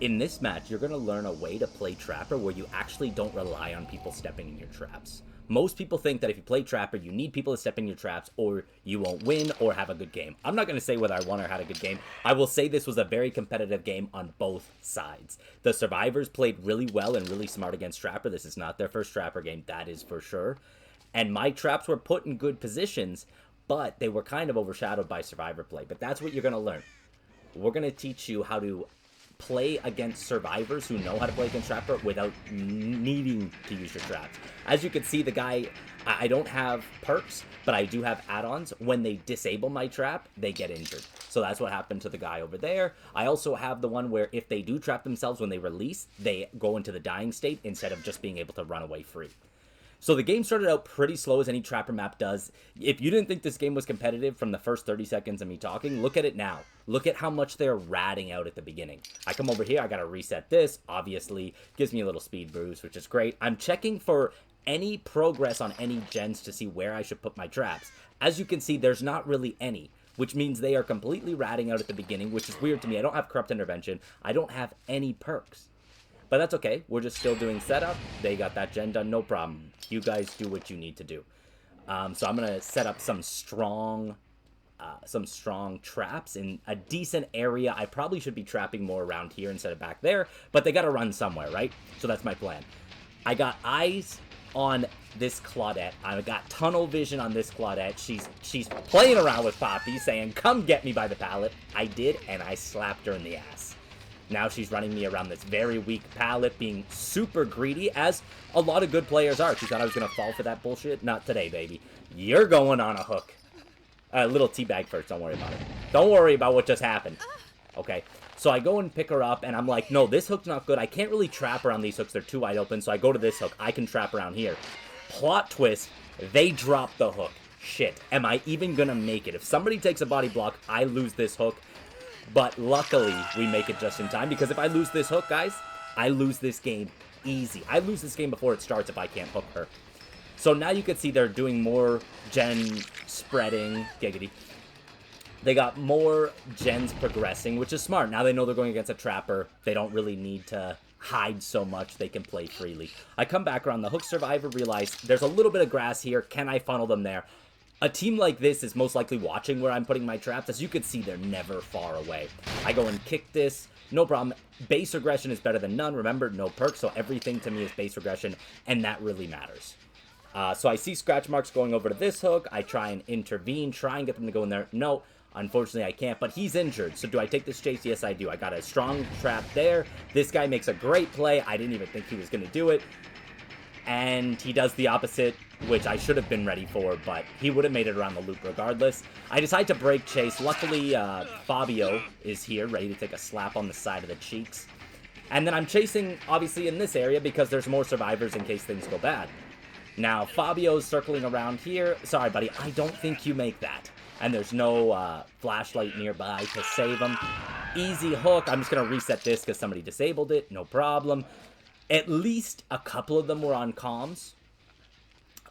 In this match, you're going to learn a way to play Trapper where you actually don't rely on people stepping in your traps. Most people think that if you play Trapper, you need people to step in your traps or you won't win or have a good game. I'm not going to say whether I won or had a good game. I will say this was a very competitive game on both sides. The Survivors played really well and really smart against Trapper. This is not their first Trapper game, that is for sure. And my traps were put in good positions, but they were kind of overshadowed by Survivor play. But that's what you're going to learn. We're going to teach you how to play against survivors who know how to play against Trapper without needing to use your traps. As you can see, the guy, I don't have perks, but I do have add-ons. When they disable my trap, they get injured. So that's what happened to the guy over there. I also have the one where if they do trap themselves when they release, they go into the dying state instead of just being able to run away free. So the game started out pretty slow, as any Trapper map does. If you didn't think this game was competitive from the first 30 seconds of me talking, look at it now. Look at how much they're ratting out at the beginning. I come over here, I gotta reset this, obviously. Gives me a little speed boost, which is great. I'm checking for any progress on any gens to see where I should put my traps. As you can see, there's not really any, which means they are completely ratting out at the beginning, which is weird to me. I don't have Corrupt Intervention. I don't have any perks. But that's okay. We're just still doing setup. They got that gen done, no problem. You guys do what you need to do. So I'm gonna set up some strong traps in a decent area. I probably should be trapping more around here instead of back there, but they gotta run somewhere, right? So that's my plan. I got eyes on this Claudette. I got tunnel vision on this Claudette. She's playing around with Poppy, saying, "Come get me by the pallet." I did, and I slapped her in the ass. Now she's running me around this very weak pallet, being super greedy, as a lot of good players are. She thought I was going to fall for that bullshit. Not today, baby. You're going on a hook. A little teabag first. Don't worry about it. Don't worry about what just happened. Okay. So I go and pick her up, and I'm like, no, this hook's not good. I can't really trap around these hooks. They're too wide open, so I go to this hook. I can trap around here. Plot twist. They drop the hook. Shit. Am I even going to make it? If somebody takes a body block, I lose this hook. But luckily, we make it just in time, because if I lose this hook, guys, I lose this game easy. I lose this game before it starts if I can't hook her. So now you can see they're doing more gen spreading. Giggity. They got more gens progressing, which is smart. Now they know they're going against a Trapper. They don't really need to hide so much. They can play freely. I come back around the hook survivor, realize there's a little bit of grass here. Can I funnel them there? A team like this is most likely watching where I'm putting my traps. As you can see, they're never far away. I go and kick this. No problem. Base aggression is better than none. Remember, no perks, so everything to me is base aggression, and that really matters. So I see scratch marks going over to this hook. I try and intervene, try and get them to go in there. No, unfortunately I can't, but he's injured. So do I take this chase? Yes, I do. I got a strong trap there. This guy makes a great play. I didn't even think he was going to do it. And he does the opposite, which I should have been ready for, but he would have made it around the loop regardless. I decide to break chase. Luckily, Fabio is here, ready to take a slap on the side of the cheeks. And then I'm chasing, obviously, in this area because there's more survivors in case things go bad. Now, Fabio's circling around here. Sorry, buddy, I don't think you make that. And there's no flashlight nearby to save him. Easy hook. I'm just going to reset this because somebody disabled it. No problem. At least a couple of them were on comms.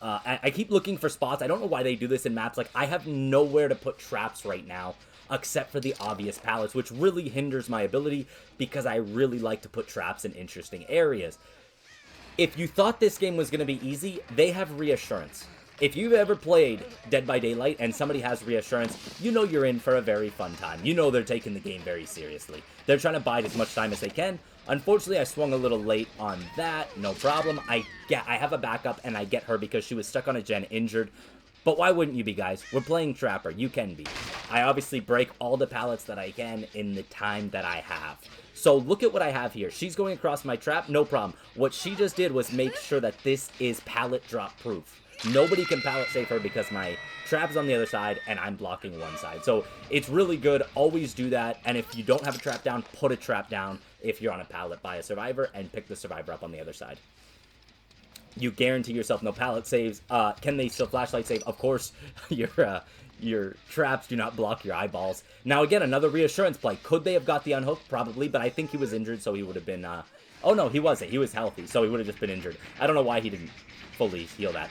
I keep looking for spots. I don't know why they do this in maps. Like, I have nowhere to put traps right now except for the obvious pallets, which really hinders my ability because I really like to put traps in interesting areas. If you thought this game was going to be easy, they have reassurance. If you've ever played Dead by Daylight and somebody has reassurance, you know you're in for a very fun time. You know they're taking the game very seriously. They're trying to bide as much time as they can. Unfortunately, I swung a little late on that. No problem. I have a backup, and I get her because she was stuck on a gen, injured. But why wouldn't you be, guys? We're playing Trapper. You can be. I obviously break all the pallets that I can in the time that I have. So look at what I have here. She's going across my trap. No problem. What she just did was make sure that this is pallet drop proof. Nobody can pallet save her because my trap is on the other side and I'm blocking one side. So it's really good. Always do that. And if you don't have a trap down, put a trap down if you're on a pallet by a survivor and pick the survivor up on the other side. You guarantee yourself no pallet saves. Can they still flashlight save? Of course, your traps do not block your eyeballs. Now, again, another reassurance play. Could they have got the unhook? Probably, but I think he was injured, so he would have been... Oh, no, he wasn't. He was healthy, so he would have just been injured. I don't know why he didn't fully heal that.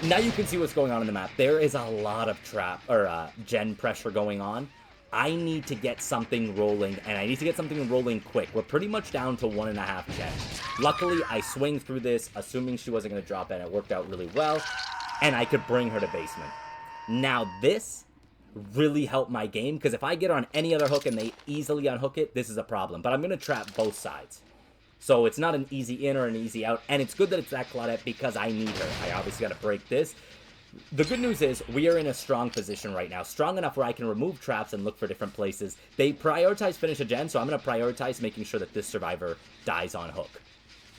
Now you can see what's going on in the map. There is a lot of gen pressure going on. I need to get something rolling, and I need to get something rolling quick. We're pretty much down to 1.5 gen. Luckily, I swing through this, assuming she wasn't going to drop in. It worked out really well, and I could bring her to basement. Now, this really helped my game, because if I get on any other hook and they easily unhook it, this is a problem. But I'm going to trap both sides. So it's not an easy in or an easy out, and it's good that it's that Claudette because I need her. I obviously got to break this. The good news is we are in a strong position right now. Strong enough where I can remove traps and look for different places. They prioritize finish a gen, so I'm going to prioritize making sure that this survivor dies on hook.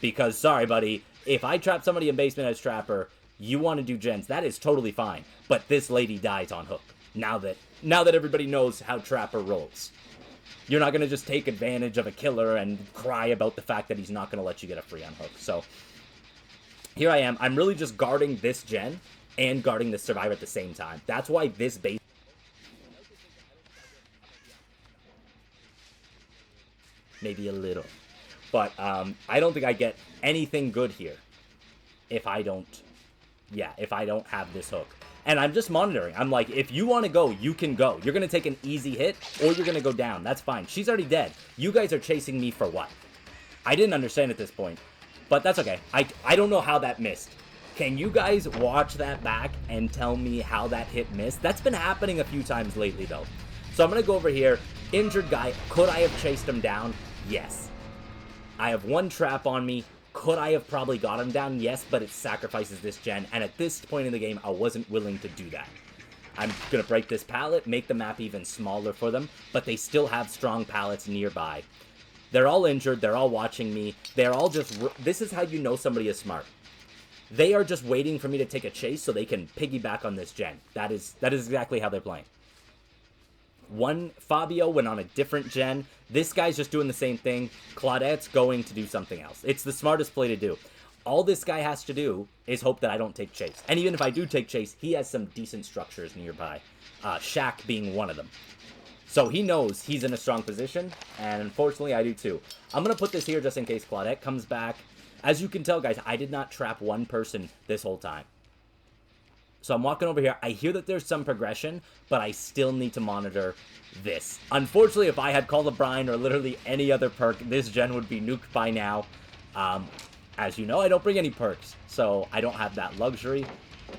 Because, sorry, buddy, if I trap somebody in basement as trapper, you want to do gens, that is totally fine. But this lady dies on hook. Now that everybody knows how trapper rolls. You're not going to just take advantage of a killer and cry about the fact that he's not going to let you get a free on hook. So, here I am. I'm really just guarding this gen and guarding the survivor at the same time. That's why this base... Maybe a little. But I don't think I get anything good here if I don't... Yeah, if I don't have this hook. And I'm just monitoring. I'm like, if you want to go, you can go. You're going to take an easy hit, or you're going to go down. That's fine. She's already dead. You guys are chasing me for what? I didn't understand at this point. But that's okay. I don't know how that missed. Can you guys watch that back and tell me how that hit missed? That's been happening a few times lately, though. So I'm going to go over here. Injured guy. Could I have chased him down? Yes. I have one trap on me. Could I have probably got him down? Yes, but it sacrifices this gen. And at this point in the game, I wasn't willing to do that. I'm going to break this pallet, make the map even smaller for them, but they still have strong pallets nearby. They're all injured. They're all watching me. They're all just... This is how you know somebody is smart. They are just waiting for me to take a chase so they can piggyback on this gen. That is exactly how they're playing. One Fabio went on a different gen. This guy's just doing the same thing. Claudette's going to do something else. It's the smartest play to do. All this guy has to do is hope that I don't take chase. And even if I do take chase, he has some decent structures nearby. Shaq being one of them. So he knows he's in a strong position, and unfortunately I do too. I'm going to put this here just in case Claudette comes back. As you can tell, guys, I did not trap one person this whole time. So I'm walking over here. I hear that there's some progression, but I still need to monitor this. Unfortunately, if I had Call of Brine or literally any other perk, this gen would be nuked by now. As you know, I don't bring any perks, so I don't have that luxury.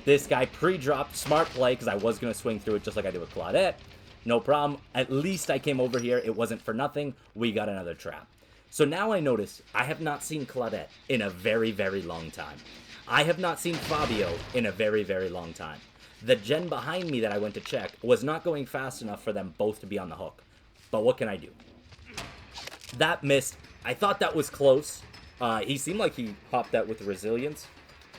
This guy pre-dropped. Smart play, because I was going to swing through it just like I did with Claudette. No problem. At least I came over here. It wasn't for nothing. We got another trap. So now I notice I have not seen Claudette in a very, very long time. I have not seen Fabio in a very, very long time. The gen behind me that I went to check was not going fast enough for them both to be on the hook. But what can I do? That missed. I thought that was close. He seemed like he popped that with resilience,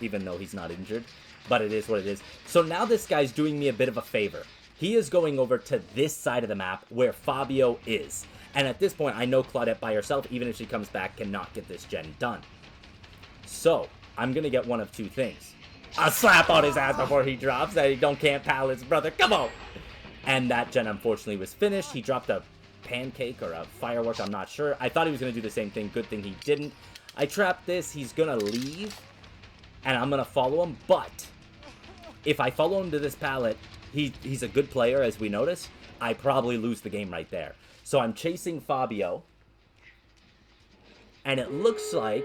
even though he's not injured. But it is what it is. So now this guy's doing me a bit of a favor. He is going over to this side of the map where Fabio is. And at this point, I know Claudette by herself, even if she comes back, cannot get this gen done. So, I'm going to get one of two things. A slap on his ass before he drops that he don't camp pallets, brother. Come on! And that gen, unfortunately, was finished. He dropped a pancake or a firework, I'm not sure. I thought he was going to do the same thing. Good thing he didn't. I trapped this. He's going to leave. And I'm going to follow him. But if I follow him to this pallet, he's a good player, as we notice. I probably lose the game right there. So I'm chasing Fabio, and it looks like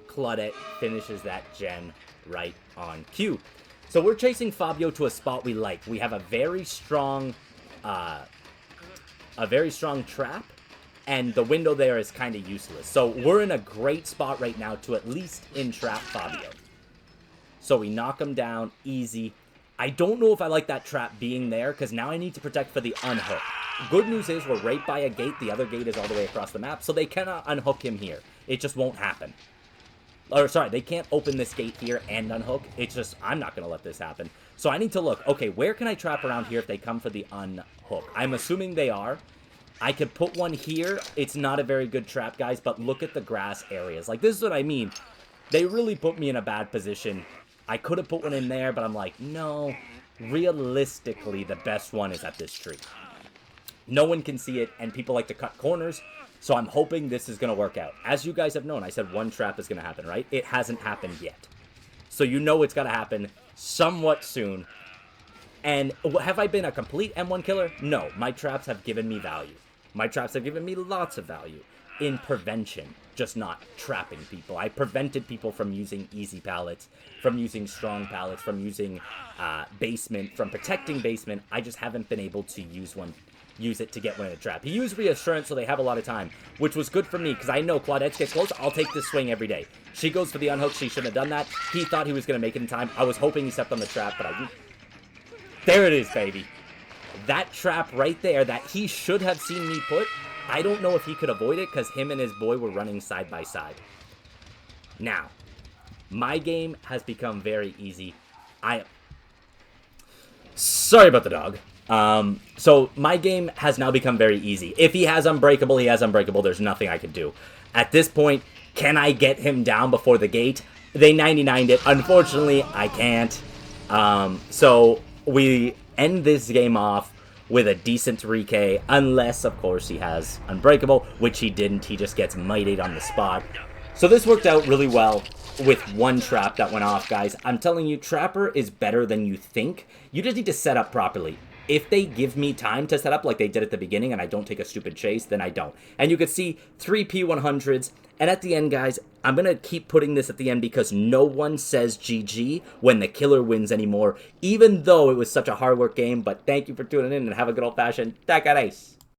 Claudette finishes that gen right on cue. So we're chasing Fabio to a spot we like. We have a very strong trap, and the window there is kind of useless. So we're in a great spot right now to at least entrap Fabio. So we knock him down easy. I don't know if I like that trap being there, because now I need to protect for the unhook. Good news is we're right by a gate. The other gate is all the way across the map, so they cannot unhook him here. It just won't happen. Or, sorry, they can't open this gate here and unhook. It's just, I'm not going to let this happen. So I need to look, okay, where can I trap around here if they come for the unhook? I'm assuming they are. I could put one here. It's not a very good trap, guys, but look at the grass areas. Like, this is what I mean. They really put me in a bad position. I could have put one in there, but I'm like, no. Realistically, the best one is at this tree. No one can see it, and people like to cut corners, so I'm hoping this is going to work out. As you guys have known, I said one trap is going to happen, right? It hasn't happened yet. So you know it's got to happen somewhat soon. And have I been a complete M1 killer? No. My traps have given me value. My traps have given me lots of value in prevention, just not trapping people. I prevented people from using easy pallets, from using strong pallets, from using basement, from protecting basement. I just haven't been able to use it to get one in a trap. He used reassurance, so they have a lot of time, which was good for me, because I know Claudette gets close, I'll take this swing every day. She goes for the unhook, she shouldn't have done that. He thought he was going to make it in time. I was hoping he stepped on the trap, but I didn't. There it is, baby. That trap right there that he should have seen me put, I don't know if he could avoid it, because him and his boy were running side by side. Now, my game has become very easy. Sorry about the dog. So my game has now become very easy. If he has Unbreakable, he has Unbreakable. There's nothing I can do. At this point, can I get him down before the gate? They 99'd it. Unfortunately, I can't. So we end this game off with a decent 3K, unless, of course, he has Unbreakable, which he didn't. He just gets mightied on the spot. So this worked out really well with one trap that went off, guys. I'm telling you, Trapper is better than you think. You just need to set up properly. If they give me time to set up like they did at the beginning and I don't take a stupid chase, then I don't. And you can see 3 P100s. And at the end, guys, I'm going to keep putting this at the end because no one says GG when the killer wins anymore, even though it was such a hard work game. But thank you for tuning in and have a good old-fashioned Taca Race.